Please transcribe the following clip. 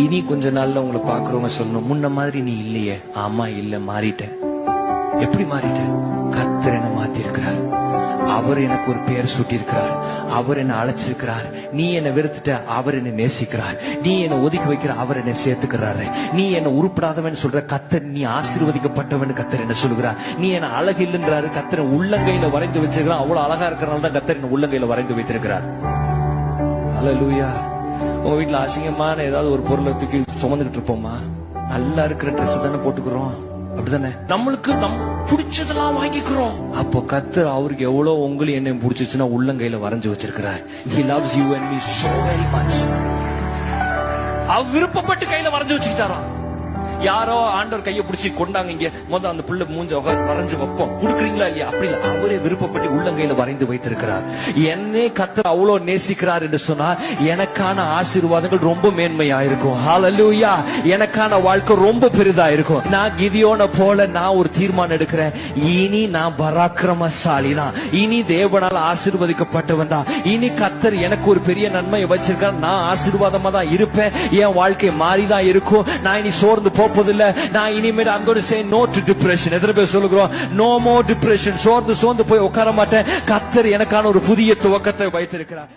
இனி கொஞ்ச நாள்ல உங்களை பாக்குறவங்க சொல்லணும், முன்ன மாதிரி நீ இல்லையே. ஆமா, இல்ல, மாறிட்ட. எப்படி மாறிட்ட? கர்த்தர் என்ன மாத்தி இருக்கிறார். அவர் எனக்கு ஒரு பெயர் சூட்டி இருக்கிறார். அவர் என்ன அழைச்சிருக்கிறார். நீ என்ன வெறுத்துட்ட, அவர் என்ன நேசிக்கிறார். நீ என்ன ஒதுக்கி வைக்கிற, அவர் என்ன சேர்த்துக்கிறாரு. நீ என்ன உருப்படாதவன் சொல்ற, கர்த்தர் நீ ஆசீர்வதிக்கப்பட்டவன் கர்த்தர் என்ன சொல்லுகிறார். நீ என்ன அழகு இல்லைன்றாரு, கர்த்தர் உள்ளங்கையில வரைந்து வச்சிருக்கிறார். அவ்வளவு அழகா இருக்கிறனால தான் கர்த்தர் என்ன உள்ளங்கையில வரைந்து வைத்திருக்கிறார். ஹல்லேலூயா. உங்க வீட்டுல அசிங்கமான ஏதாவது ஒரு பொருளை தூக்கி சுமந்துகிட்டு இருப்போமா? நல்லா இருக்கிற ட்ரெஸ் தானே போட்டுக்கிறோம், அப்படிதானே? நம்மளுக்கு பிடிச்சதெல்லாம் வாங்கிக்கிறோம். அப்போ கர்த்தர் அவருக்கு எவ்வளவு உங்களையும் என்னையும் பிடிச்சிச்சுன்னா உள்ளங்கையில வரைஞ்சு வச்சிருக்கிறார். He loves you and me so very much. அவர் விருப்பப்பட்டு கையில வரைஞ்சு வச்சுக்கிட்டாராம். யாரோ ஆண்டவர் கையை பிடிச்சி கொண்டாங்க, இங்க முதல் அந்த புள்ள மூஞ்ச வரைஞ்சு வைப்போம், கொடுக்குறீங்களா இல்லையா? அப்படி இல்ல, அவரே விருப்பப்பட்டு உள்ளங்கையில வரைந்து வைத்திருக்கிறார். என்னே கர்த்தர் அவ்வளவு நேசிக்கிறார் என்று சொன்னா எனக்கான ஆசீர்வாதங்கள் ரொம்ப மேன்மையா இருக்கும். ஹல்லேலூயா. எனக்கான வாழ்க்கை ரொம்ப பெரிதா இருக்கும். நான் கிதியோனை போல நான் ஒரு தீர்மானம் எடுக்கிறேன். இனி நான் பராக்கிரமசாலி தான். இனி தேவனால் ஆசீர்வதிக்கப்பட்டவன் தான். இனி கர்த்தர் எனக்கு ஒரு பெரிய நன்மையை வச்சிருக்கார். நான் ஆசீர்வாதமா தான் இருப்பேன். என் வாழ்க்கை மாறிதான் இருக்கும். நான் இனி சோர்ந்து போப்பதில்லை. நான் இனிமேல் I'm going to say no to depression. எத்தனை பேர் சொல்லுகிறோம் no more depression? சோர்ந்து போய் உட்கார மாட்டேன். கர்த்தர் எனக்கான ஒரு புதிய துவக்கத்தை வைத்திருக்கிறார்.